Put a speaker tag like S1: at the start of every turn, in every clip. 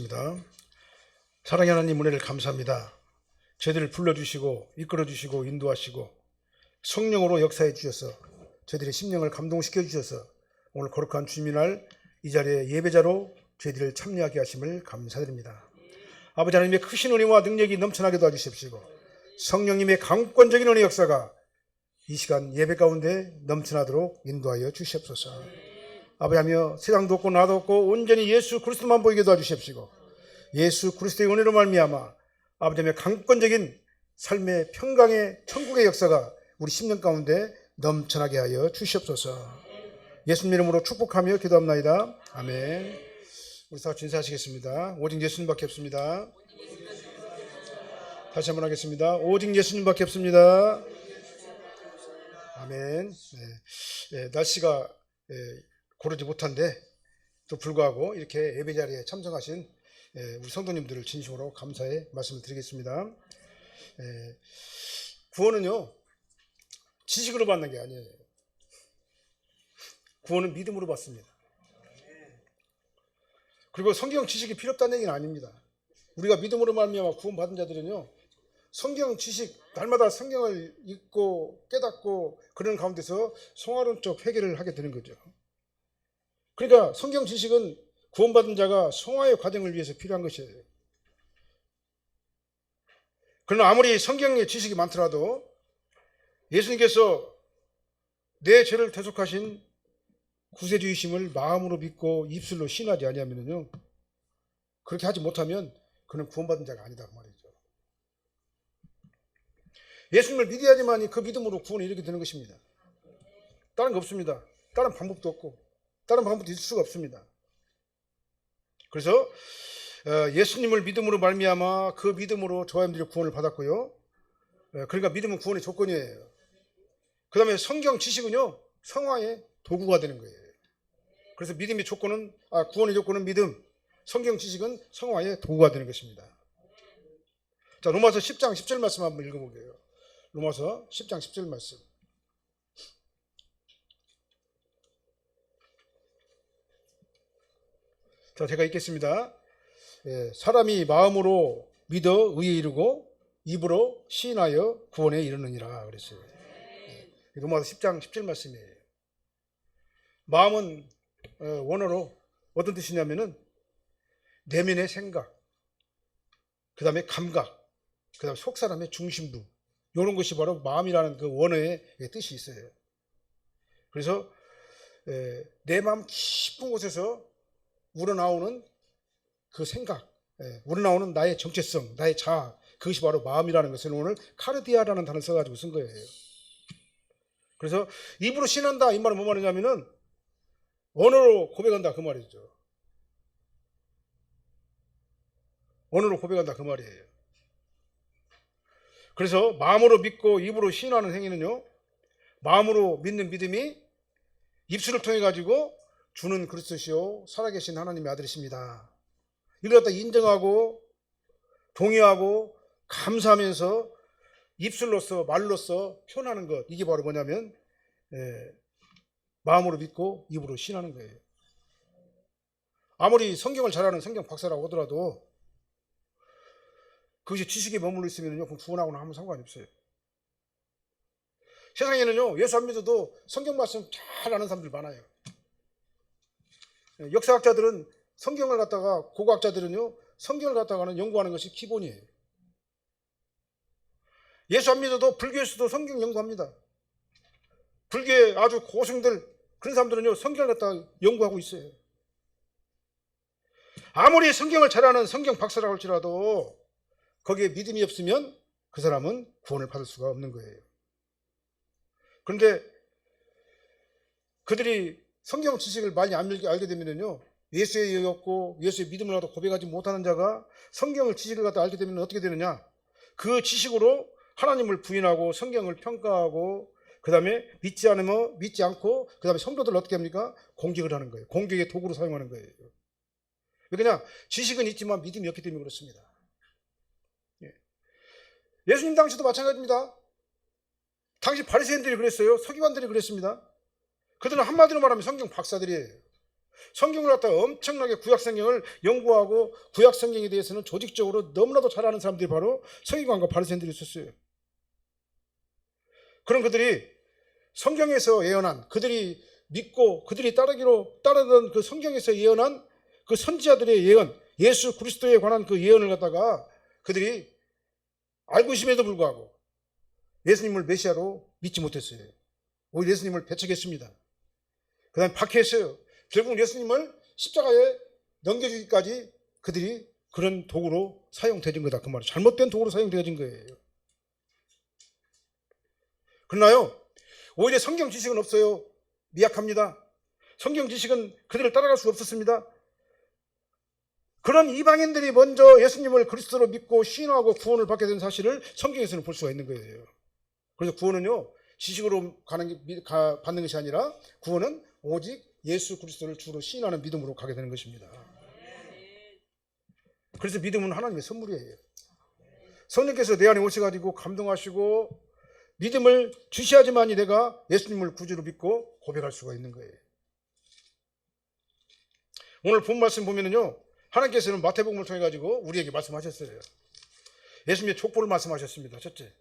S1: 기도하겠습니다. 사랑의 하나님, 은혜를 감사합니다. 저희들을 불러주시고 이끌어주시고 인도하시고 성령으로 역사해 주셔서 저희들의 심령을 감동시켜 주셔서 오늘 거룩한 주님의 날 이 자리에 예배자로 저희들을 참여하게 하심을 감사드립니다. 아버지 하나님의 크신 은혜와 능력이 넘쳐나게 도와주십시고 성령님의 강권적인 은혜 역사가 이 시간 예배 가운데 넘쳐나도록 인도하여 주시옵소서. 아버지하며 세상도 없고 나도 없고 온전히 예수 그리스도만 보이게 도와주십시고 예수 그리스도의 은혜로 말미암아 아버지하며 강권적인 삶의 평강의 천국의 역사가 우리 심령 가운데 넘쳐나게 하여 주시옵소서. 예수님 이름으로 축복하며 기도합나이다. 아멘. 우리 다 진사하시겠습니다. 오직 예수님밖에 없습니다. 다시 한번 하겠습니다. 오직 예수님밖에 없습니다. 아멘. 날씨가 고르지 못한데 또 불구하고 이렇게 예배 자리에 참석하신 우리 성도님들을 진심으로 감사의 말씀을 드리겠습니다. 구원은요, 지식으로 받는 게 아니에요. 구원은 믿음으로 받습니다. 그리고 성경 지식이 필요 없다는 얘기는 아닙니다. 우리가 믿음으로 말미암아 구원받은 자들은요, 성경 지식, 날마다 성경을 읽고 깨닫고 그런 가운데서 성화론적 회개를 하게 되는 거죠. 그러니까 성경 지식은 구원받은 자가 성화의 과정을 위해서 필요한 것이에요. 그러나 아무리 성경의 지식이 많더라도 예수님께서 내 죄를 대속하신 구세주이심을 마음으로 믿고 입술로 신하지 아니하면요, 그렇게 하지 못하면 그는 구원받은 자가 아니다 그 말이죠. 예수님을 믿어야지만 그 믿음으로 구원이 이렇게 되는 것입니다. 다른 거 없습니다. 다른 방법도 없고 다른 방법도 있을 수가 없습니다. 그래서 예수님을 믿음으로 말미암아 그 믿음으로 저희들이 구원을 받았고요. 그러니까 믿음은 구원의 조건이에요. 그 다음에 성경 지식은요, 성화의 도구가 되는 거예요. 그래서 믿음의 조건은, 구원의 조건은 믿음, 성경 지식은 성화의 도구가 되는 것입니다. 자, 로마서 10장 10절 말씀 한번 읽어볼게요. 로마서 10장 10절 말씀. 자, 제가 읽겠습니다. 사람이 마음으로 믿어 의에 이르고 입으로 시인하여 구원에 이르느니라 그랬어요. 로마서 10장 10절 말씀이에요. 마음은 원어로 어떤 뜻이냐면은 내면의 생각, 그 다음에 감각, 그 다음에 속사람의 중심부, 이런 것이 바로 마음이라는 그 원어의 뜻이 있어요. 그래서 내 마음 깊은 곳에서 우러나오는 그 생각, 우러나오는 나의 정체성, 나의 자아, 그것이 바로 마음이라는 것을 오늘 카르디아라는 단어를 써가지고 쓴 거예요. 그래서 입으로 신한다 이 말은 뭐 말이냐면은 언어로 고백한다 그 말이죠. 언어로 고백한다 그 말이에요. 그래서 마음으로 믿고 입으로 시인하는 행위는요, 마음으로 믿는 믿음이 입술을 통해 가지고 주는 그리스도시요 살아계신 하나님의 아들이십니다, 이걸 갖다 인정하고 동의하고 감사하면서 입술로서 말로서 표현하는 것, 이게 바로 뭐냐면 마음으로 믿고 입으로 신하는 거예요. 아무리 성경을 잘하는 성경 박사라고 하더라도 그것이 지식에 머물러 있으면요, 그럼 구원하고는 아무 상관이 없어요. 세상에는요, 예수 안 믿어도 성경 말씀 잘 아는 사람들 많아요. 역사학자들은 성경을 갖다가, 고고학자들은요, 성경을 갖다가는 연구하는 것이 기본이에요. 예수 안 믿어도 불교에서도 성경 연구합니다. 불교의 아주 고승들, 그런 사람들은요, 성경을 갖다가 연구하고 있어요. 아무리 성경을 잘하는 성경 박사라고 할지라도 거기에 믿음이 없으면 그 사람은 구원을 받을 수가 없는 거예요. 그런데 그들이 성경 지식을 많이 알게 되면요, 예수에 의해 없고 예수의 믿음을 갖다 고백하지 못하는 자가 성경을 지식을 갖다 알게 되면 어떻게 되느냐, 그 지식으로 하나님을 부인하고 성경을 평가하고 그 다음에 믿지 않고 그 다음에 성도들을 어떻게 합니까? 공격을 하는 거예요. 공격의 도구로 사용하는 거예요. 그냥 지식은 있지만 믿음이 없기 때문에 그렇습니다. 예수님 당시도 마찬가지입니다. 당시 바리새인들이 그랬어요. 서기관들이 그랬습니다. 그들은 한마디로 말하면 성경 박사들이에요. 성경을 갖다가 엄청나게 구약 성경을 연구하고 구약 성경에 대해서는 조직적으로 너무나도 잘 아는 사람들이 바로 서기관과 바리새인들이 있었어요. 그런 그들이 성경에서 예언한, 그들이 믿고 그들이 따르던 그 성경에서 예언한 그 선지자들의 예언, 예수 그리스도에 관한 그 예언을 갖다가 그들이 알고 있음에도 불구하고 예수님을 메시아로 믿지 못했어요. 오히려 예수님을 배척했습니다. 그 다음에 박해했어요. 결국 예수님을 십자가에 넘겨주기까지 그들이 그런 도구로 사용되어진 거다. 그 말이에요. 잘못된 도구로 사용되어진 거예요. 그러나요, 오히려 성경 지식은 없어요. 미약합니다. 성경 지식은 그들을 따라갈 수 없었습니다. 그런 이방인들이 먼저 예수님을 그리스도로 믿고 신뢰하고 구원을 받게 된 사실을 성경에서는 볼 수가 있는 거예요. 그래서 구원은요, 지식으로 받는 것이 아니라 구원은 오직 예수 그리스도를 주로 신뢰하는 믿음으로 가게 되는 것입니다. 그래서 믿음은 하나님의 선물이에요. 성령께서 내 안에 오셔가지고 감동하시고 믿음을 주시하지만이 내가 예수님을 구주로 믿고 고백할 수가 있는 거예요. 오늘 본 말씀 보면은요, 하나님께서는 마태복음을 통해 가지고 우리에게 말씀하셨어요. 예수님의 족보를 말씀하셨습니다. 첫째,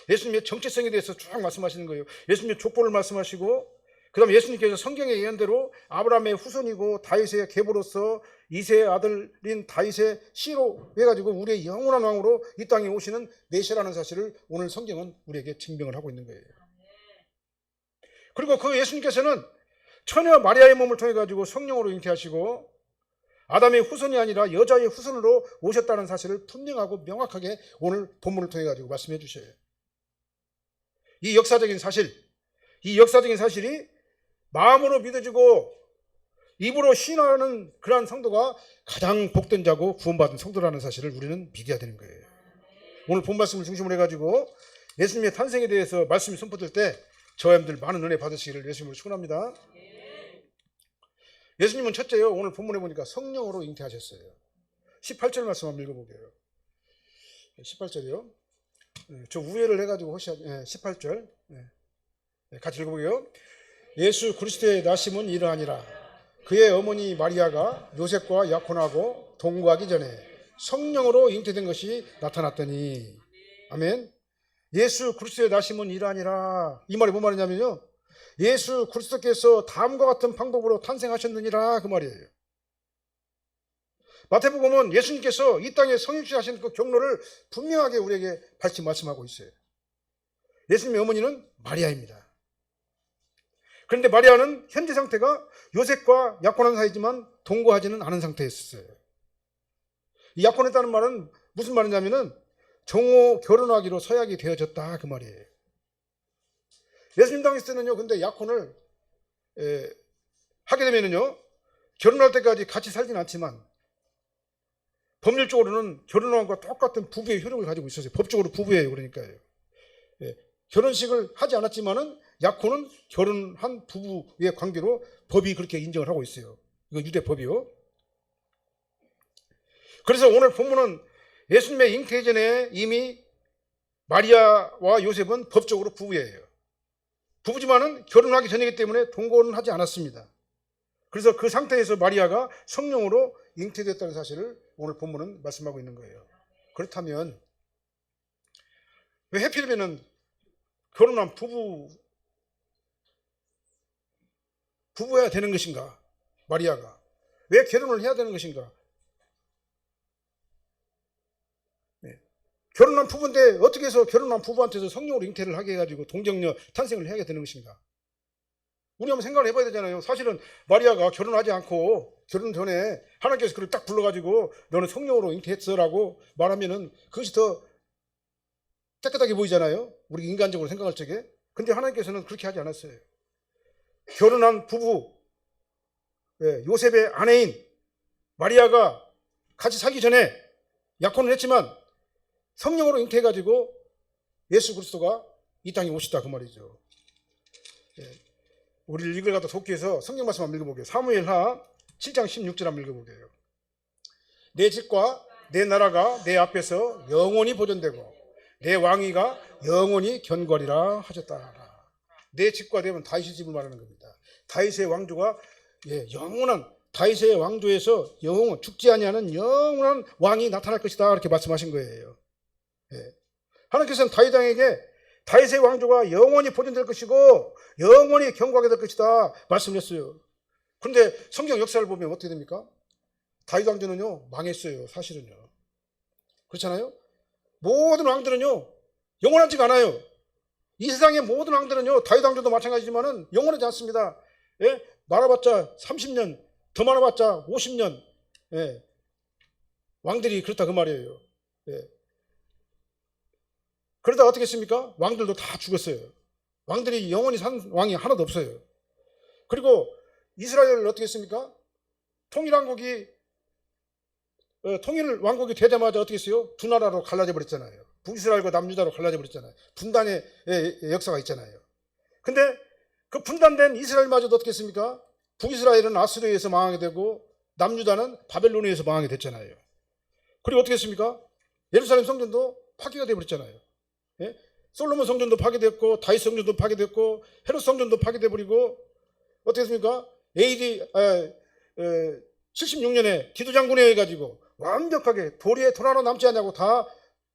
S1: 예수님의 정체성에 대해서 쭉 말씀하시는 거예요. 예수님의 족보를 말씀하시고, 그 다음에 예수님께서 성경의 예언대로 아브라함의 후손이고 다윗의 계보로서 이새의 아들인 다윗의 씨로 해가지고 우리의 영원한 왕으로 이 땅에 오시는 메시아라는 사실을 오늘 성경은 우리에게 증명을 하고 있는 거예요. 그리고 그 예수님께서는 처녀 마리아의 몸을 통해 가지고 성령으로 잉태하시고 아담의 후손이 아니라 여자의 후손으로 오셨다는 사실을 분명하고 명확하게 오늘 본문을 통해 가지고 말씀해 주셔요. 이 역사적인 사실이 마음으로 믿어지고 입으로 신뢰하는 그러한 성도가 가장 복된 자고 구원받은 성도라는 사실을 우리는 믿어야 되는 거예요. 오늘 본 말씀을 중심으로 해가지고 예수님의 탄생에 대해서 말씀이 선포될 때 저와 여러분들 많은 은혜 받으시기를 예수님으로 축원합니다. 예수님은 첫째요, 오늘 본문에 보니까 성령으로 잉태하셨어요. 18절 말씀 한번 읽어볼게요. 18절이요. 저 우회를 해가지고 18절 같이 읽어보게요. 예수 그리스도의 나심은 이러하니라. 그의 어머니 마리아가 요셉과 약혼하고 동거하기 전에 성령으로 잉태된 것이 나타났더니. 아멘. 예수 그리스도의 나심은 이러하니라. 이 말이 뭔 말이냐면요, 예수 그리스도께서 다음과 같은 방법으로 탄생하셨느니라, 그 말이에요. 마태복음은 예수님께서 이 땅에 성육신하신 그 경로를 분명하게 우리에게 밝히 말씀하고 있어요. 예수님의 어머니는 마리아입니다. 그런데 마리아는 현재 상태가 요셉과 약혼한 사이지만 동거하지는 않은 상태였어요. 이 약혼했다는 말은 무슨 말이냐면은 정오 결혼하기로 서약이 되어졌다, 그 말이에요. 예수님 당했을 때는요, 근데 약혼을 하게 되면은요, 결혼할 때까지 같이 살진 않지만 법률적으로는 결혼한 것과 똑같은 부부의 효력을 가지고 있었어요. 법적으로 부부예요. 그러니까요. 결혼식을 하지 않았지만은 약혼은 결혼한 부부의 관계로 법이 그렇게 인정을 하고 있어요. 이거 유대법이요. 그래서 오늘 본문은 예수님의 잉태 전에 이미 마리아와 요셉은 법적으로 부부예요. 부부지만은 결혼하기 전이기 때문에 동거는 하지 않았습니다. 그래서 그 상태에서 마리아가 성령으로 잉태됐다는 사실을 오늘 본문은 말씀하고 있는 거예요. 그렇다면 왜 하필이면은 결혼한 부부해야 되는 것인가? 마리아가 왜 결혼을 해야 되는 것인가? 결혼한 부부인데 어떻게 해서 결혼한 부부한테서 성령으로 잉태를 하게 해가지고 동정녀 탄생을 해야 되는 것인가? 우리 한번 생각을 해봐야 되잖아요. 사실은 마리아가 결혼하지 않고 결혼 전에 하나님께서 그를 딱 불러가지고 너는 성령으로 잉태했어라고 말하면은 그것이 더 깨끗하게 보이잖아요. 우리 인간적으로 생각할 적에. 근데 하나님께서는 그렇게 하지 않았어요. 결혼한 부부, 요셉의 아내인 마리아가 같이 살기 전에 약혼을 했지만 성령으로 잉태해가지고 예수 그리스도가 이 땅에 오시다, 그 말이죠. 우리를 이걸 갖다 돕기 위해서 성경 말씀 한번 읽어볼게요. 사무엘하 7장 16절 한번 읽어볼게요. 내 집과 내 나라가 내 앞에서 영원히 보존되고 내 왕위가 영원히 견고하리라 하셨다. 내 집과 되면 다윗의 집을 말하는 겁니다. 다윗의 왕조가 영원한 다윗의 왕조에서 영원 죽지 아니하는 영원한 왕이 나타날 것이다 이렇게 말씀하신 거예요. 하나님께서는 다윗 왕에게 다윗의 왕조가 영원히 보존될 것이고 영원히 경고하게 될 것이다 말씀을 했어요. 그런데 성경 역사를 보면 어떻게 됩니까? 다윗 왕조는요 망했어요. 사실은요. 그렇잖아요. 모든 왕들은요 영원하지가 않아요. 이 세상의 모든 왕들은요 다윗 왕조도 마찬가지지만은 영원하지 않습니다. 많아봤자 30년, 더 많아봤자 50년. 왕들이 그렇다 그 말이에요. 그러다 어떻게 했습니까? 왕들도 다 죽었어요. 왕들이 영원히 산 왕이 하나도 없어요. 그리고 이스라엘을 어떻게 했습니까? 통일 왕국이 되자마자 어떻게 했어요? 두 나라로 갈라져 버렸잖아요. 북이스라엘과 남유다로 갈라져 버렸잖아요. 분단의 역사가 있잖아요. 근데 그 분단된 이스라엘마저도 어떻게 했습니까? 북이스라엘은 아수르에 의해서 망하게 되고 남유다는 바벨론에 의해서 망하게 됐잖아요. 그리고 어떻게 했습니까? 예루살렘 성전도 파괴가 되어버렸잖아요. 솔로몬 성전도 파괴됐고 다윗 성전도 파괴됐고 헤롯 성전도 파괴돼버리고 어떻게 했습니까? AD 76년에 기두장군에 의해 가지고 완벽하게 도리에 돌 하나 남지 않냐고 다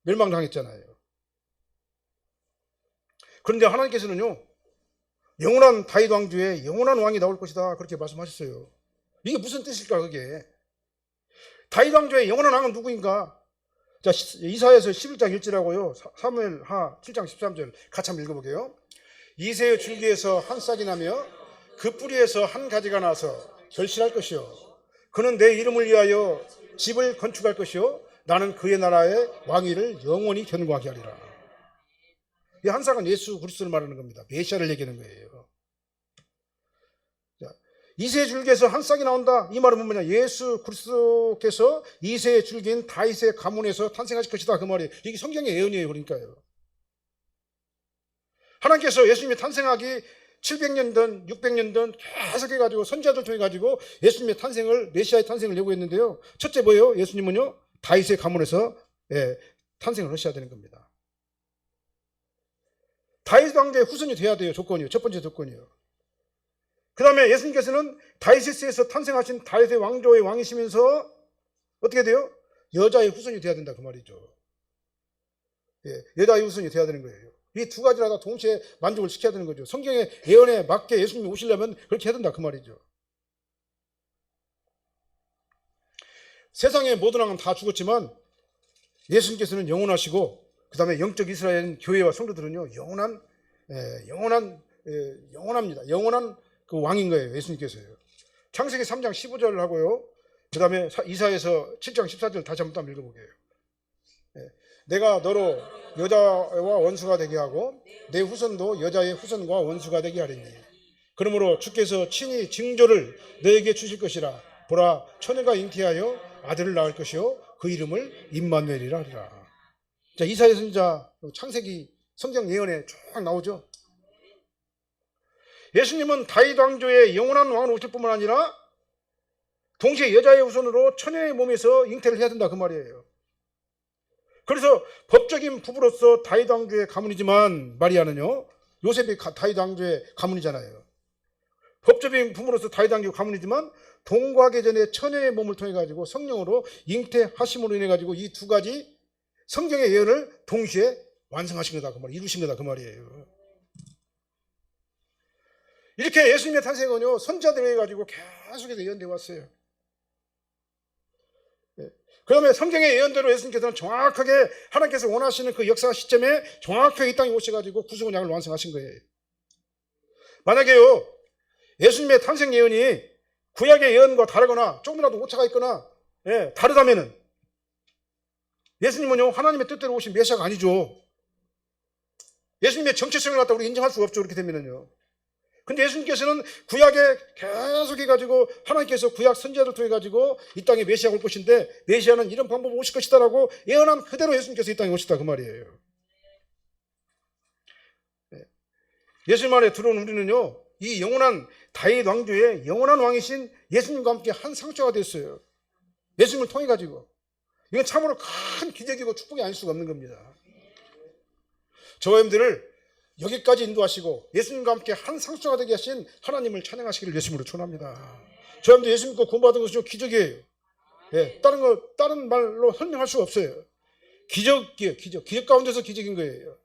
S1: 멸망당했잖아요. 그런데 하나님께서는요 영원한 다윗 왕조에 영원한 왕이 나올 것이다 그렇게 말씀하셨어요. 이게 무슨 뜻일까 그게? 다윗 왕조의 영원한 왕은 누구인가? 자, 이사야서 11장 1절하고요 사무엘하 7장 13절 같이 한번 읽어보게요. 이새의 줄기에서 한 싹이 나며 그 뿌리에서 한 가지가 나서 결실할 것이요 그는 내 이름을 위하여 집을 건축할 것이요 나는 그의 나라의 왕위를 영원히 견고하게 하리라. 이 한 싹은 예수 그리스도를 말하는 겁니다. 메시아를 얘기하는 거예요. 자, 이새의 줄기에서 한 싹이 나온다. 이 말은 뭐냐? 예수 그리스도께서 이새의 줄기인 다윗의 가문에서 탄생하실 것이다 그 말이에요. 이게 성경의 예언이에요. 그러니까요. 하나님께서 예수님이 탄생하기 700년 전, 600년 전 계속 해가지고 선지자들 통해 가지고 예수님의 탄생을 메시아의 탄생을 예고했는데요. 첫째 뭐예요? 예수님은요 다윗의 가문에서 탄생을 하셔야 되는 겁니다. 다윗 왕조의 후손이 돼야 돼요. 조건이요. 첫 번째 조건이요. 그 다음에 예수님께서는 다윗에서 탄생하신 다윗의 왕조의 왕이시면서 어떻게 돼요? 여자의 후손이 돼야 된다 그 말이죠. 여자의 후손이 돼야 되는 거예요. 이 두 가지를 다 동시에 만족을 시켜야 되는 거죠. 성경의 예언에 맞게 예수님이 오시려면 그렇게 해야 된다 그 말이죠. 세상의 모든 왕은 다 죽었지만 예수님께서는 영원하시고 그 다음에 영적 이스라엘 교회와 성도들은요 영원합니다. 영원한 그 왕인 거예요. 예수님께서요. 창세기 3장 15절 하고요 그 다음에 이사야서 7장 14절 다시 한번 읽어보게요. 내가 너로 여자와 원수가 되게 하고 내 후손도 여자의 후손과 원수가 되게 하리니 그러므로 주께서 친히 징조를 너에게 주실 것이라. 보라 처녀가 잉태하여 아들을 낳을 것이요 그 이름을 임마누엘이라 하리라. 자, 이사야 선지자 창세기 성경 예언에 쭉 나오죠. 예수님은 다윗 왕조의 영원한 왕으로 오실 뿐만 아니라 동시에 여자의 후손으로 처녀의 몸에서 잉태를 해야 된다 그 말이에요. 그래서 법적인 부부로서 다윗 왕조의 가문이지만 마리아는요 요셉이 다윗 왕조의 가문이잖아요. 법적인 부모로서 다윗 왕조의 가문이지만 동거하기 전에 처녀의 몸을 통해 가지고 성령으로 잉태하심으로 인해 가지고 이 두 가지 성경의 예언을 동시에 완성하신 거다 그 말, 이루신 거다 그 말이에요. 이렇게 예수님의 탄생은요 선지자들에 의해 가지고 계속해서 예언되어 왔어요. 그 다음에 성경의 예언대로 예수님께서는 정확하게 하나님께서 원하시는 그 역사 시점에 정확하게 이 땅에 오셔가지고 구속의 약을 완성하신 거예요. 만약에요 예수님의 탄생 예언이 구약의 예언과 다르거나 조금이라도 오차가 있거나 다르다면은 예수님은요 하나님의 뜻대로 오신 메시아가 아니죠. 예수님의 정체성을 갖다 우리 인정할 수가 없죠. 그렇게 되면은요. 근데 예수님께서는 구약에 계속 해가지고 하나님께서 구약 선지자를 통해 가지고 이 땅에 메시아가 올 것인데 메시아는 이런 방법으로 오실 것이다라고 예언한 그대로 예수님께서 이 땅에 오셨다 그 말이에요. 예수님 안에 들어온 우리는요 이 영원한 다윗 왕조의 영원한 왕이신 예수님과 함께 한 상처가 됐어요. 예수님을 통해 가지고 이건 참으로 큰 기적이고 축복이 아닐 수가 없는 겁니다. 저와 여러분들을 여기까지 인도하시고 예수님과 함께 한 상처가 되게 하신 하나님을 찬양하시기를 예수님으로 축원합니다. 저희도 예수 믿고 구원받은 것은 기적이에요. 예, 다른 말로 설명할 수가 없어요. 기적이에요, 기적. 기적 가운데서 기적인 거예요.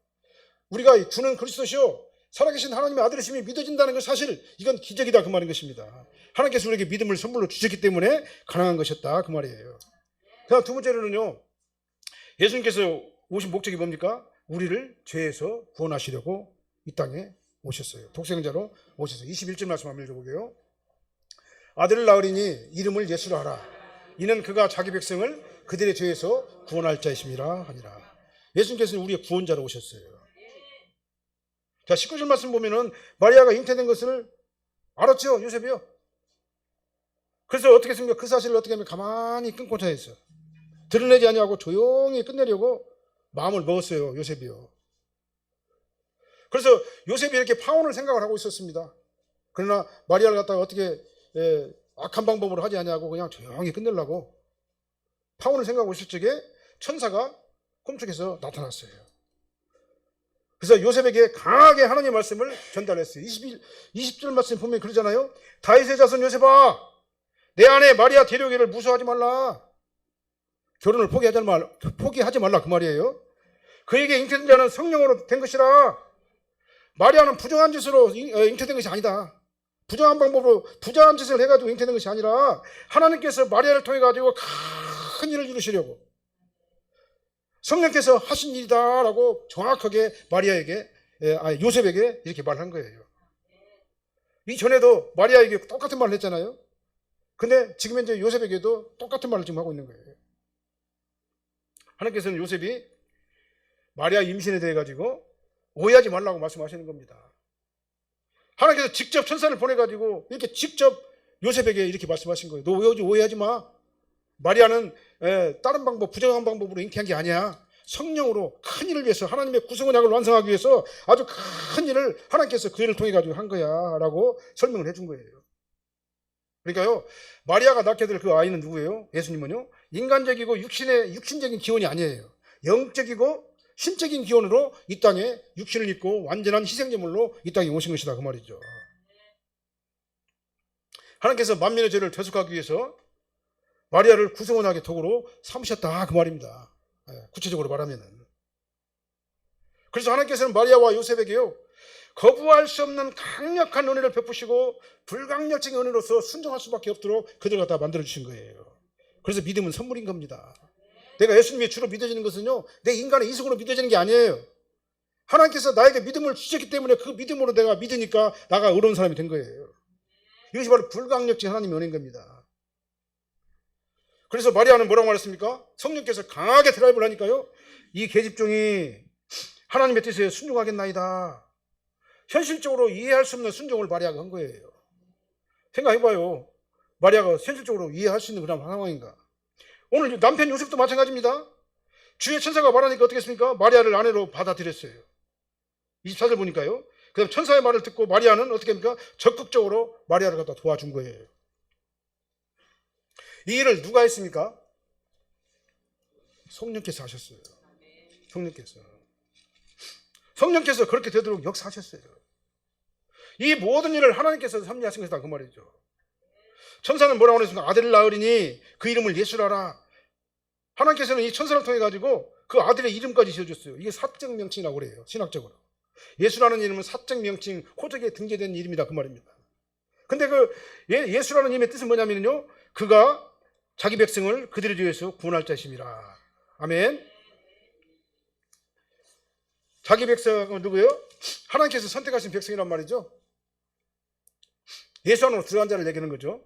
S1: 우리가 주는 그리스도시요 살아계신 하나님의 아들이심이 믿어진다는 것 사실 이건 기적이다 그 말인 것입니다. 하나님께서 우리에게 믿음을 선물로 주셨기 때문에 가능한 것이었다 그 말이에요. 그다음 두 번째로는요, 예수님께서 오신 목적이 뭡니까? 우리를 죄에서 구원하시려고 이 땅에 오셨어요. 독생자로 오셨어요. 21절 말씀 한번 읽어보게요. 아들을 낳으리니 이름을 예수라 하라. 이는 그가 자기 백성을 그들의 죄에서 구원할 자이심이라 하니라. 예수님께서는 우리의 구원자로 오셨어요. 자, 19절 말씀 보면은 마리아가 잉태된 것을 알았죠, 요셉이요. 그래서 어떻게 했습니까? 그 사실을 어떻게 하면 가만히 끊고 차있어. 드러내지 아니하고 조용히 끝내려고 마음을 먹었어요, 요셉이요. 그래서 요셉이 이렇게 파혼을 생각을 하고 있었습니다. 그러나 마리아를 갖다가 어떻게 악한 방법으로 하지 않냐고 그냥 조용히 끝내려고 파혼을 생각하고 있을 적에 천사가 꿈속에서 나타났어요. 그래서 요셉에게 강하게 하나님의 말씀을 전달했어요. 20절 말씀 보면 그러잖아요. 다윗의 자손 요셉아, 내 아내 마리아 데려오기를 무서워하지 말라. 결혼을 포기하지 말라 그 말이에요. 그에게 잉태된 자는 성령으로 된 것이라. 마리아는 부정한 짓으로 잉태된 것이 아니다. 부정한 방법으로 부정한 짓을 해가지고 잉태된 것이 아니라 하나님께서 마리아를 통해 가지고 큰 일을 이루시려고 성령께서 하신 일이다라고 정확하게 요셉에게 이렇게 말한 거예요. 이전에도 마리아에게 똑같은 말을 했잖아요. 근데 지금 현재 요셉에게도 똑같은 말을 지금 하고 있는 거예요. 하나님께서는 요셉이 마리아 임신에 대해 가지고 오해하지 말라고 말씀하시는 겁니다. 하나님께서 직접 천사를 보내가지고 이렇게 직접 요셉에게 이렇게 말씀하신 거예요. 너 오해하지 마. 마리아는 다른 방법, 부정한 방법으로 잉태한 게 아니야. 성령으로 큰 일을 위해서 하나님의 구속 언약을 완성하기 위해서 아주 큰 일을 하나님께서 그 일을 통해 가지고 한 거야 라고 설명을 해준 거예요. 그러니까요, 마리아가 낳게 될 그 아이는 누구예요? 예수님은요, 인간적이고 육신적인 기원이 아니에요. 영적이고 신적인 기원으로 이 땅에 육신을 입고 완전한 희생제물로 이 땅에 오신 것이다 그 말이죠. 하나님께서 만민의 죄를 대속하기 위해서 마리아를 구성원하게 도구로 삼으셨다 그 말입니다. 구체적으로 말하면은. 그래서 하나님께서는 마리아와 요셉에게요, 거부할 수 없는 강력한 은혜를 베푸시고 불강력적인 은혜로서 순종할 수밖에 없도록 그들을 갖다 만들어주신 거예요. 그래서 믿음은 선물인 겁니다. 내가 예수님의 주로 믿어지는 것은요, 내 인간의 이성으로 믿어지는 게 아니에요. 하나님께서 나에게 믿음을 주셨기 때문에 그 믿음으로 내가 믿으니까 나가 의로운 사람이 된 거예요. 이것이 바로 불강력적인 하나님의 은혜인 겁니다. 그래서 마리아는 뭐라고 말했습니까? 성령께서 강하게 드라이브를 하니까요, 이 계집종이 하나님의 뜻에 순종하겠나이다. 현실적으로 이해할 수 없는 순종을 마리아가 한 거예요. 생각해봐요. 마리아가 현실적으로 이해할 수 있는 그런 상황인가? 오늘 남편 요셉도 마찬가지입니다. 주의 천사가 말하니까 어떻게 했습니까? 마리아를 아내로 받아들였어요. 24절 보니까요. 그 다음 천사의 말을 듣고 마리아는 어떻게 합니까? 적극적으로 마리아를 갖다 도와준 거예요. 이 일을 누가 했습니까? 성령께서 하셨어요. 성령께서 그렇게 되도록 역사하셨어요. 이 모든 일을 하나님께서 섭리하신 것이다 그 말이죠. 천사는 뭐라고 했습니까? 아들을 낳으리니 그 이름을 예수라라. 하나님께서는 이 천사를 통해 가지고 그 아들의 이름까지 지어줬어요. 이게 사적 명칭이라고 그래요, 신학적으로. 예수라는 이름은 사적 명칭, 호적에 등재된 이름이다 그 말입니다. 근데 그 예수라는 이름의 뜻은 뭐냐면요, 그가 자기 백성을 그들의 죄에서 구원할 자이심이라. 아멘. 자기 백성은 누구예요? 하나님께서 선택하신 백성이란 말이죠. 예수 안으로 들어간 자를 얘기하는 거죠.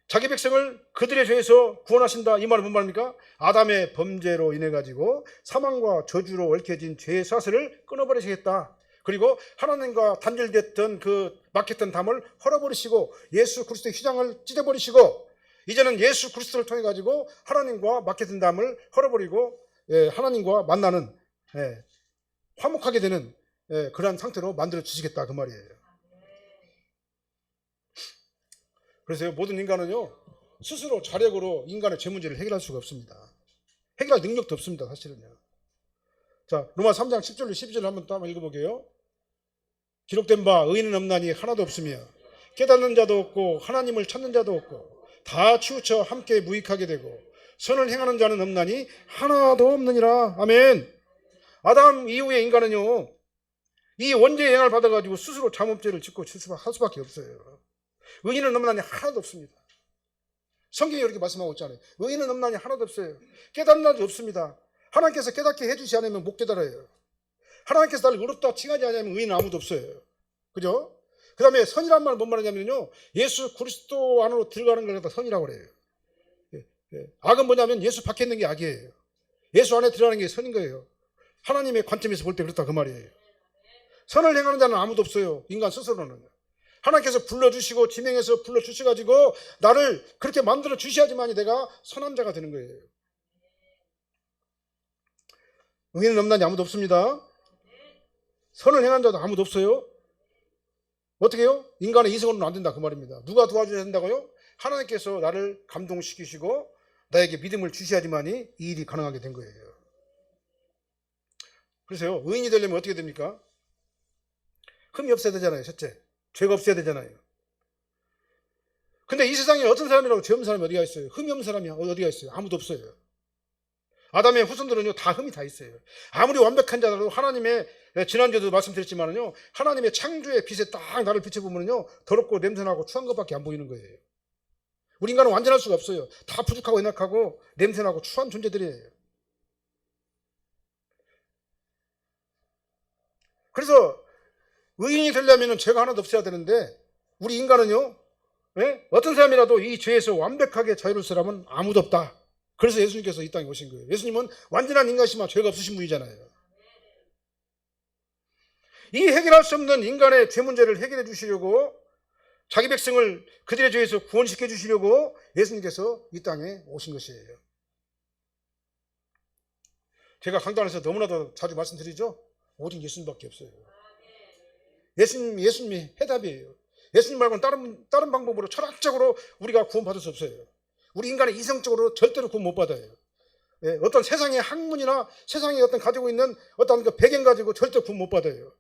S1: 자기 백성을 그들의 죄에서 구원하신다. 이 말은 뭔 말입니까? 아담의 범죄로 인해 가지고 사망과 저주로 얽혀진 죄의 사슬을 끊어버리시겠다. 그리고 하나님과 단절됐던 그 막혔던 담을 헐어버리시고 예수 그리스도의 휘장을 찢어버리시고 이제는 예수 그리스도를 통해 가지고 하나님과 막혔던 담을 헐어버리고 하나님과 만나는 화목하게 되는 그러한 상태로 만들어 주시겠다 그 말이에요. 그래서 모든 인간은요, 스스로 자력으로 인간의 죄 문제를 해결할 수가 없습니다. 해결할 능력도 없습니다, 사실은요. 자, 로마 3장 10절로 12절을 한번 또 한번 읽어보게요. 기록된 바 의인은 없나니 하나도 없으며 깨닫는 자도 없고 하나님을 찾는 자도 없고 다 치우쳐 함께 무익하게 되고 선을 행하는 자는 없나니 하나도 없느니라. 아멘. 아담 이후의 인간은요, 이 원죄의 영향을 받아가지고 스스로 잠업죄를 짓고 할 수밖에 없어요. 의인은 없나니 하나도 없습니다. 성경이 이렇게 말씀하고 있잖아요. 의인은 없나니 하나도 없어요. 깨닫는 자도 없습니다. 하나님께서 깨닫게 해주지 않으면 못 깨달아요. 하나님께서 나를 의롭다 칭하지 않으면 의인은 아무도 없어요. 그죠? 그 다음에 선이란 말은 뭔 말이냐면요, 예수 그리스도 안으로 들어가는 걸 갖다 선이라고 그래요. 악은 뭐냐면 예수 밖에 있는 게 악이에요. 예수 안에 들어가는 게 선인 거예요. 하나님의 관점에서 볼 때 그렇다 그 말이에요. 선을 행하는 자는 아무도 없어요. 인간 스스로는. 하나님께서 불러주시고 지명해서 불러주셔가지고 나를 그렇게 만들어 주셔야지만이 내가 선한 자가 되는 거예요. 의인은 없나니 아무도 없습니다. 선을 행한 자도 아무도 없어요. 어떻게 해요? 인간의 이성으로는 안 된다 그 말입니다. 누가 도와줘야 된다고요? 하나님께서 나를 감동시키시고 나에게 믿음을 주셔야지만이 이 일이 가능하게 된 거예요. 그래서요, 의인이 되려면 어떻게 됩니까? 흠이 없어야 되잖아요. 첫째, 죄가 없어야 되잖아요. 근데 이 세상에 어떤 사람이라고 죄 없는 사람이 어디가 있어요? 흠이 없는 사람이 어디가 있어요? 아무도 없어요. 아담의 후손들은요, 다 흠이 다 있어요. 아무리 완벽한 자라도 하나님의, 지난주에도 말씀드렸지만은요, 하나님의 창조의 빛에 딱 나를 비춰보면요, 더럽고 냄새나고 추한 것밖에 안 보이는 거예요. 우리 인간은 완전할 수가 없어요. 다 부족하고 연약하고 냄새나고 추한 존재들이에요. 그래서 의인이 되려면 죄가 하나도 없어야 되는데, 우리 인간은요, 어떤 사람이라도 이 죄에서 완벽하게 자유로울 사람은 아무도 없다. 그래서 예수님께서 이 땅에 오신 거예요. 예수님은 완전한 인간이지만 죄가 없으신 분이잖아요. 이 해결할 수 없는 인간의 죄 문제를 해결해 주시려고, 자기 백성을 그들의 죄에서 구원시켜 주시려고 예수님께서 이 땅에 오신 것이에요. 제가 강단에서 너무나도 자주 말씀드리죠. 오직 예수님밖에 없어요. 예수님이 해답이에요. 예수님 말고는 다른 방법으로 철학적으로 우리가 구원받을 수 없어요. 우리 인간의 이성적으로 절대로 구원 못 받아요. 어떤 세상의 학문이나 세상에 어떤 가지고 있는 어떤 그 배경 가지고 절대 구원 못 받아요.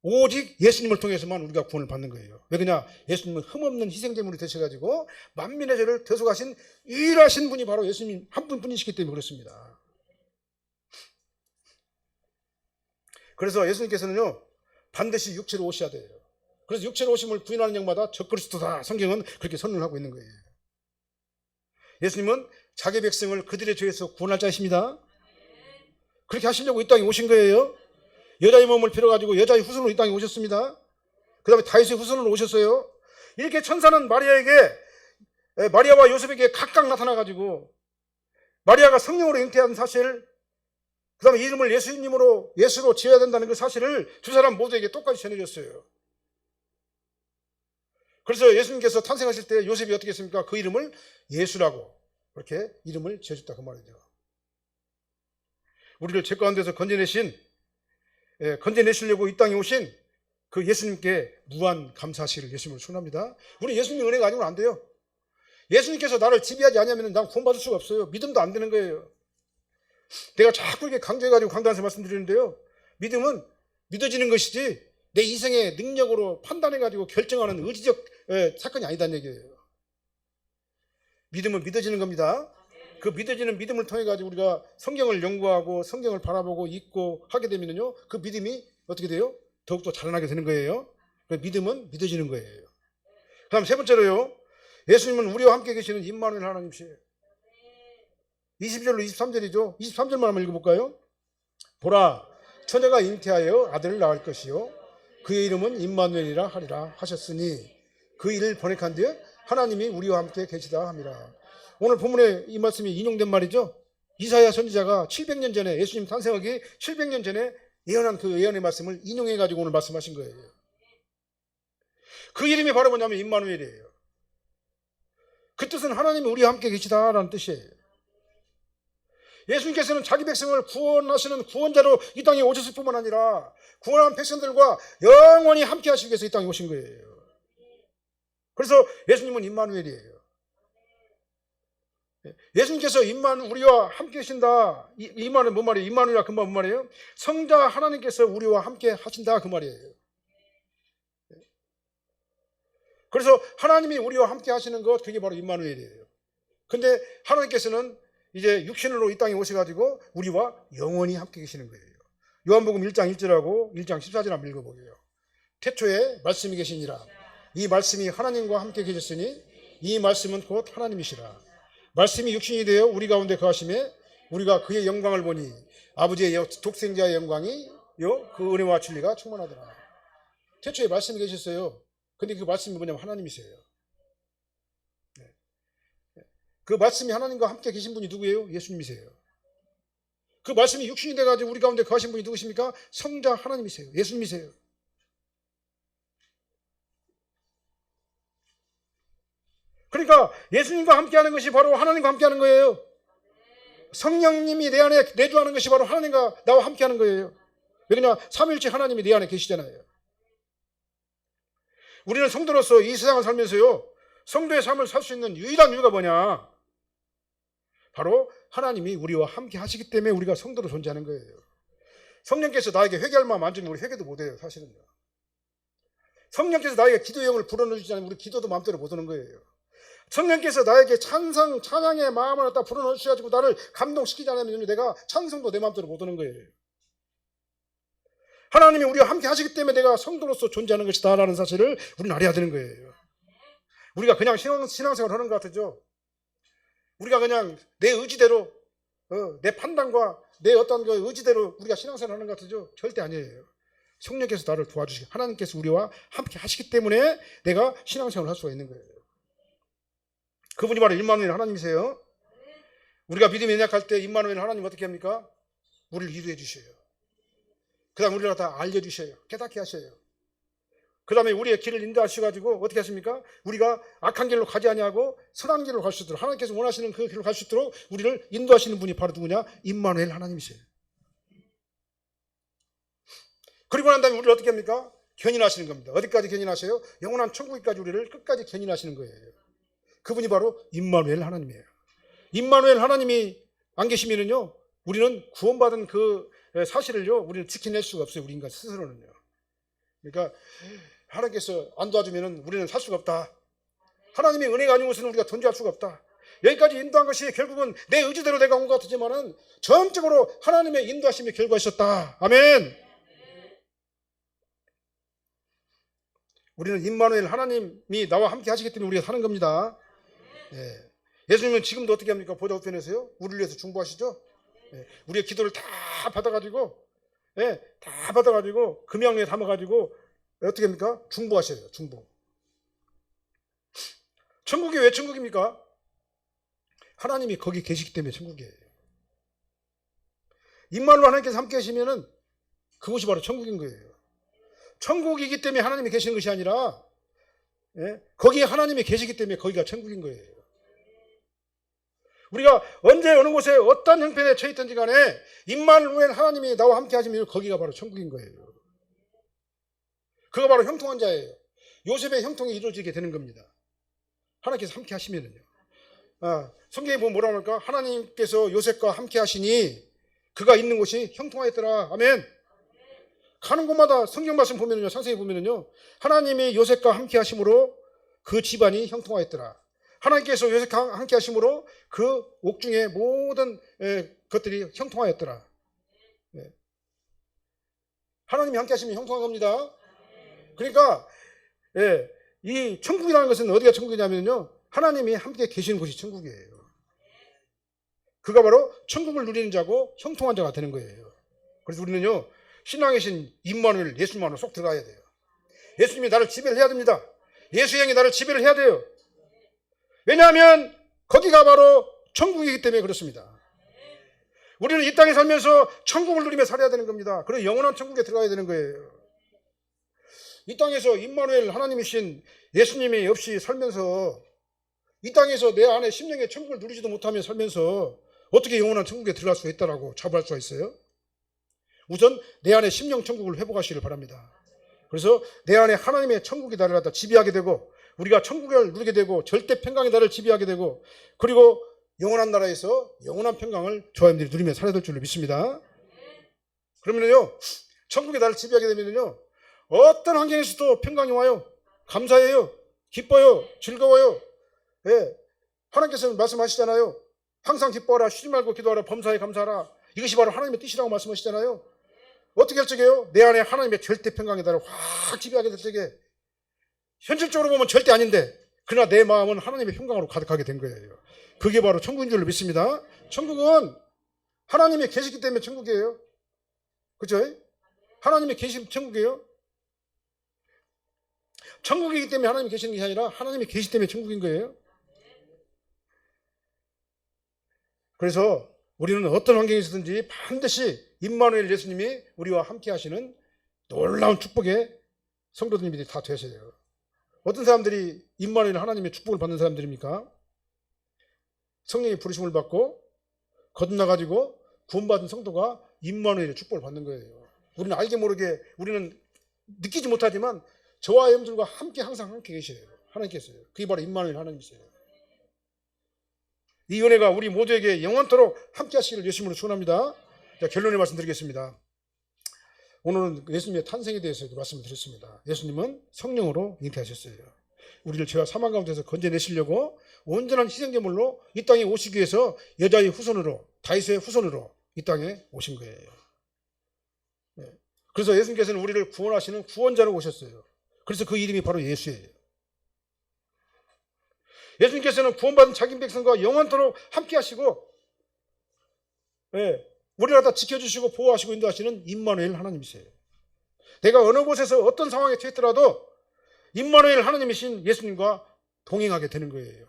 S1: 오직 예수님을 통해서만 우리가 구원을 받는 거예요. 왜 그러냐? 예수님은 흠없는 희생제물이 되셔가지고 만민의 죄를 대속하신 유일하신 분이 바로 예수님 한 분뿐이시기 때문에 그렇습니다. 그래서 예수님께서는요, 반드시 육체로 오셔야 돼요. 그래서 육체로 오심을 부인하는 영마다 적그리스도다. 성경은 그렇게 선언하고 있는 거예요. 예수님은 자기 백성을 그들의 죄에서 구원할 자이십니다. 그렇게 하시려고 이 땅에 오신 거예요. 여자의 몸을 빌어가지고 여자의 후손으로 이 땅에 오셨습니다. 그 다음에 다윗의 후손으로 오셨어요. 이렇게 천사는 마리아와 요셉에게 각각 나타나가지고 마리아가 성령으로 잉태한 사실, 그 다음에 이름을 예수로 지어야 된다는 그 사실을 두 사람 모두에게 똑같이 전해줬어요. 그래서 예수님께서 탄생하실 때 요셉이 어떻게 했습니까? 그 이름을 예수라고 그렇게 이름을 지어줬다 그 말이죠. 우리를 죄 가운데서 건져내시려고 이 땅에 오신 그 예수님께 무한 감사시를 예수님을 축원합니다. 우리 예수님 은혜가 아니면 안 돼요. 예수님께서 나를 지배하지 않으면 난 구원받을 수가 없어요. 믿음도 안 되는 거예요. 내가 자꾸 이렇게 강조해가지고 강단에서 말씀드리는데요, 믿음은 믿어지는 것이지 내 이성의 능력으로 판단해가지고 결정하는 의지적 사건이 아니다는 얘기예요. 믿음은 믿어지는 겁니다. 그 믿어지는 믿음을 통해 가지고 우리가 성경을 연구하고 성경을 바라보고 읽고 하게 되면요, 그 믿음이 어떻게 돼요? 더욱더 자라나게 되는 거예요. 믿음은 믿어지는 거예요. 그 다음 세 번째로요, 예수님은 우리와 함께 계시는 임마누엘 하나님이시에요. 20절로 23절이죠. 23절만 한번 읽어볼까요? 보라, 처녀가 잉태하여 아들을 낳을 것이요 그의 이름은 임마누엘이라 하리라 하셨으니 그 일을 번역한 뒤에 하나님이 우리와 함께 계시다 함이라. 오늘 본문에 이 말씀이 인용된 말이죠. 이사야 선지자가 700년 전에, 예수님 탄생하기 700년 전에 예언한 그 예언의 말씀을 인용해가지고 오늘 말씀하신 거예요. 그 이름이 바로 뭐냐면 임마누엘이에요. 그 뜻은 하나님이 우리와 함께 계시다라는 뜻이에요. 예수님께서는 자기 백성을 구원하시는 구원자로 이 땅에 오셨을 뿐만 아니라 구원한 백성들과 영원히 함께 하시기 위해서 이 땅에 오신 거예요. 그래서 예수님은 임마누엘이에요. 예수님께서 우리와 함께 하신다. 이 말은 뭔 말이에요? 임마누엘이라 그 말 뭔 말이에요? 성자 하나님께서 우리와 함께 하신다 그 말이에요. 그래서 하나님이 우리와 함께 하시는 것, 그게 바로 임마누엘이에요. 근데 하나님께서는 이제 육신으로 이 땅에 오셔가지고 우리와 영원히 함께 계시는 거예요. 요한복음 1장 1절하고 1장 14절 한번 읽어보게요. 태초에 말씀이 계시니라. 이 말씀이 하나님과 함께 계셨으니 이 말씀은 곧 하나님이시라. 말씀이 육신이 되어 우리 가운데 거하심에 우리가 그의 영광을 보니 아버지의 독생자의 영광이 그 은혜와 진리가 충만하더라. 태초에 말씀이 계셨어요. 근데 그 말씀이 뭐냐면 하나님이세요. 그 말씀이 하나님과 함께 계신 분이 누구예요? 예수님이세요. 그 말씀이 육신이 돼가지고 우리 가운데 거하신 분이 누구십니까? 성자 하나님이세요. 예수님이세요. 그러니까 예수님과 함께하는 것이 바로 하나님과 함께하는 거예요. 성령님이 내 안에 내주하는 것이 바로 하나님과 나와 함께하는 거예요. 왜냐? 삼위일체 하나님이 내 안에 계시잖아요. 우리는 성도로서 이 세상을 살면서요, 성도의 삶을 살 수 있는 유일한 이유가 뭐냐? 바로 하나님이 우리와 함께 하시기 때문에 우리가 성도로 존재하는 거예요. 성령께서 나에게 회개할 마음 안 주면 우리 회개도 못해요. 사실은요. 성령께서 나에게 기도의 영을 불어넣어주지 않으면 우리 기도도 마음대로 못 하는 거예요. 성령께서 나에게 찬양의 마음을 갖다 불어넣으셔가지고 나를 감동시키지 않으면 내가 찬송도 내 마음대로 못 하는 거예요. 하나님이 우리와 함께 하시기 때문에 내가 성도로서 존재하는 것이다라는 사실을 우리는 알아야 되는 거예요. 우리가 그냥 신앙생활을 하는 것 같죠. 우리가 그냥 내 의지대로 내 판단과 내 어떤 그 의지대로 우리가 신앙생활을 하는 것 같죠. 절대 아니에요. 성령께서 나를 도와주시고 하나님께서 우리와 함께 하시기 때문에 내가 신앙생활을 할 수가 있는 거예요. 그분이 바로 임마누엘 하나님이세요. 우리가 믿음이 연약할 때 임마누엘 하나님 어떻게 합니까? 우리를 위로해 주셔요. 그 다음 우리를 다 알려주셔요. 깨닫게 하셔요. 그 다음에 우리의 길을 인도하셔가지고 어떻게 하십니까? 우리가 악한 길로 가지 아니하고 선한 길로 갈 수 있도록 하나님께서 원하시는 그 길로 갈 수 있도록 우리를 인도하시는 분이 바로 누구냐? 임마누엘 하나님이세요. 그리고 난 다음에 우리를 어떻게 합니까? 견인하시는 겁니다. 어디까지 견인하세요? 영원한 천국까지 우리를 끝까지 견인하시는 거예요. 그분이 바로 임마누엘 하나님이에요. 임마누엘 하나님이 안 계시면은요, 우리는 구원받은 그 사실을요, 우리는 지켜낼 수가 없어요. 우리 인간 스스로는요. 그러니까 하나님께서 안 도와주면은 우리는 살 수가 없다. 하나님의 은혜가 아닌 것은 우리가 존재할 수가 없다. 여기까지 인도한 것이 결국은 내 의지대로 내가 온 것 같지만은 전적으로 하나님의 인도하심의 결과였었다. 아멘. 우리는 임마누엘 하나님이 나와 함께 하시기 때문에 우리가 사는 겁니다. 예. 예수님은 지금도 어떻게 합니까? 보좌 우편에서요, 우리를 위해서 중보하시죠. 예. 우리의 기도를 다 받아가지고, 예, 다 받아가지고 금양에 담아가지고 어떻게 합니까? 중보하셔요. 중보. 천국이 왜 천국입니까? 하나님이 거기 계시기 때문에 천국이에요. 임마누엘 하나님께서 함께 하시면은 그것이 바로 천국인 거예요. 천국이기 때문에 하나님이 계시는 것이 아니라, 예, 거기에 하나님이 계시기 때문에 거기가 천국인 거예요. 우리가 언제 어느 곳에 어떤 형편에 처해 있든지 간에 임마누엘 하나님이 나와 함께 하시면 거기가 바로 천국인 거예요. 그거 바로 형통한 자예요. 요셉의 형통이 이루어지게 되는 겁니다. 하나님께서 함께 하시면은요. 성경에 보면 뭐라고 할까? 하나님께서 요셉과 함께 하시니 그가 있는 곳이 형통하였더라. 아멘. 가는 곳마다 성경 말씀 보면은요, 상세히 보면은요, 하나님이 요셉과 함께 하심으로 그 집안이 형통하였더라. 하나님께서 요셉과 함께 하심으로 그 옥중의 모든 것들이 형통하였더라. 하나님이 함께 하시면 형통한 겁니다. 그러니까 이 천국이라는 것은 어디가 천국이냐면요, 하나님이 함께 계시는 곳이 천국이에요. 그가 바로 천국을 누리는 자고 형통한 자가 되는 거예요. 그래서 우리는요, 신앙의 신 임마누엘 예수님만으로 쏙 들어가야 돼요. 예수님이 나를 지배를 해야 됩니다. 예수의 영이 나를 지배를 해야 돼요. 왜냐하면 거기가 바로 천국이기 때문에 그렇습니다. 우리는 이 땅에 살면서 천국을 누리며 살아야 되는 겁니다. 그래서 영원한 천국에 들어가야 되는 거예요. 이 땅에서 임마누엘 하나님이신 예수님이 없이 살면서 이 땅에서 내 안에 심령의 천국을 누리지도 못하며 살면서 어떻게 영원한 천국에 들어갈 수 있다라고 자부할 수가 있어요? 우선 내 안에 심령 천국을 회복하시길 바랍니다. 그래서 내 안에 하나님의 천국이 나를 갖다 지배하게 되고 우리가 천국을 누리게 되고 절대 평강이 나를 지배하게 되고 그리고 영원한 나라에서 영원한 평강을 저와 여러분들이 누리며 살아야 될 줄로 믿습니다. 그러면요, 천국이 나를 지배하게 되면요, 어떤 환경에서도 평강이 와요. 감사해요. 기뻐요. 즐거워요. 예. 하나님께서는 말씀하시잖아요. 항상 기뻐하라. 쉬지 말고 기도하라. 범사에 감사하라. 이것이 바로 하나님의 뜻이라고 말씀하시잖아요. 어떻게 할 적에요? 내 안에 하나님의 절대 평강의 달을 확 지배하게 될 적에 현실적으로 보면 절대 아닌데 그러나 내 마음은 하나님의 평강으로 가득하게 된 거예요. 그게 바로 천국인 줄 믿습니다. 천국은 하나님의 계시기 때문에 천국이에요. 그렇죠? 하나님의 계시 천국이에요. 천국이기 때문에 하나님이 계시는 게 아니라 하나님이 계시 때문에 천국인 거예요. 그래서 우리는 어떤 환경에 있든지 반드시 임마누엘 예수님이 우리와 함께 하시는 놀라운 축복의 성도님들이 다 되셔야 돼요. 어떤 사람들이 임마누엘 하나님의 축복을 받는 사람들입니까? 성령의 부르심을 받고 거듭나가지고 구원받은 성도가 임마누엘의 축복을 받는 거예요. 우리는 알게 모르게 우리는 느끼지 못하지만 저와 여러분들과 함께 항상 함께 계셔요. 하나님께서요. 그게 바로 임마누엘 하나님이세요. 이 은혜가 우리 모두에게 영원토록 함께 하시기를 예수님으로 축원합니다. 자, 결론의 말씀 드리겠습니다. 오늘은 예수님의 탄생에 대해서 말씀을 드렸습니다. 예수님은 성령으로 잉태하셨어요. 우리를 죄와 사망 가운데서 건져내시려고 온전한 희생제물로 이 땅에 오시기 위해서 여자의 후손으로 다윗의 후손으로 이 땅에 오신 거예요. 그래서 예수님께서는 우리를 구원하시는 구원자로 오셨어요. 그래서 그 이름이 바로 예수예요. 예수님께서는 구원받은 자기 백성과 영원토록 함께 하시고 우리를 다 지켜주시고 보호하시고 인도하시는 임마누엘 하나님이세요. 내가 어느 곳에서 어떤 상황에 처했더라도 임마누엘 하나님이신 예수님과 동행하게 되는 거예요.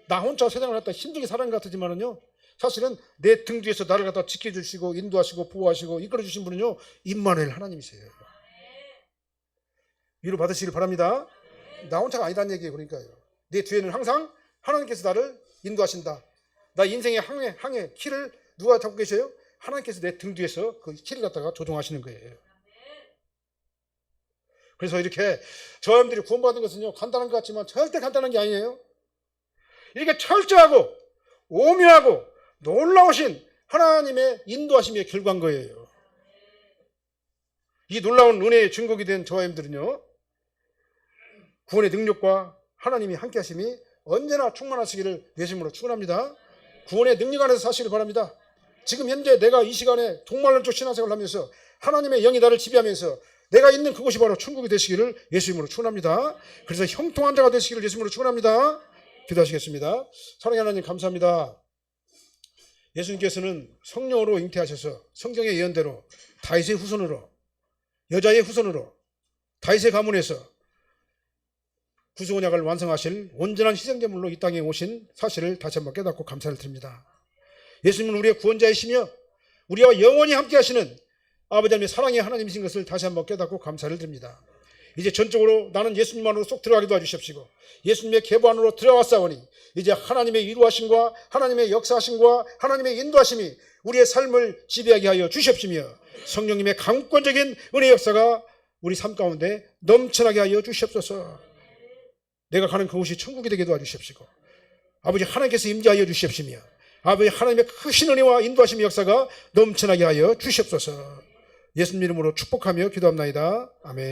S1: 나 혼자 세상을 갖다 힘들게 살아가는 것 같지만은요, 사실은 내 등 뒤에서 나를 갖다 지켜주시고 인도하시고 보호하시고 이끌어주신 분은요, 임마누엘 하나님이세요. 위로 받으시길 바랍니다. 나 혼자가 아니다는 얘기예요. 그러니까요. 내 뒤에는 항상 하나님께서 나를 인도하신다. 나 인생의 항해 키를 누가 잡고 계셔요? 하나님께서 내 등 뒤에서 그 키를 갖다가 조종하시는 거예요. 그래서 이렇게 저 여러분들이 구원받은 것은요, 간단한 것 같지만 절대 간단한 게 아니에요. 이렇게 철저하고 오묘하고 놀라우신 하나님의 인도하심의 결과인 거예요. 이 놀라운 은혜의 증거가 된 저와 여러분들은요, 구원의 능력과 하나님이 함께 하심이 언제나 충만하시기를 예수님으로 축원합니다. 구원의 능력 안에서 사시길 바랍니다. 지금 현재 내가 이 시간에 동말론적 신앙생활을 하면서 하나님의 영이 나를 지배하면서 내가 있는 그곳이 바로 천국이 되시기를 예수님으로 축원합니다. 그래서 형통한 자가 되시기를 예수님으로 축원합니다. 기도하시겠습니다. 사랑하는 하나님 감사합니다. 예수님께서는 성령으로 잉태하셔서 성경의 예언대로 다윗의 후손으로 여자의 후손으로 다윗의 가문에서 구속 언약을 완성하실 온전한 희생제물로 이 땅에 오신 사실을 다시 한번 깨닫고 감사를 드립니다. 예수님은 우리의 구원자이시며 우리와 영원히 함께 하시는 아버지 하나님의 사랑의 하나님이신 것을 다시 한번 깨닫고 감사를 드립니다. 이제 전적으로 나는 예수님 안으로 쏙 들어가게 도와주십시고 예수님의 계보 안으로 들어왔사오니 이제 하나님의 이루하심과 하나님의 역사하심과 하나님의 인도하심이 우리의 삶을 지배하게 하여 주시옵시며 성령님의 강권적인 은혜 역사가 우리 삶 가운데 넘쳐나게 하여 주시옵소서. 내가 가는 그곳이 천국이 되게 도와주십시고 아버지 하나님께서 임재하여 주시옵시며 아버지 하나님의 크신 은혜와 인도하심의 역사가 넘쳐나게 하여 주시옵소서. 예수님 이름으로 축복하며 기도합나이다. 아멘.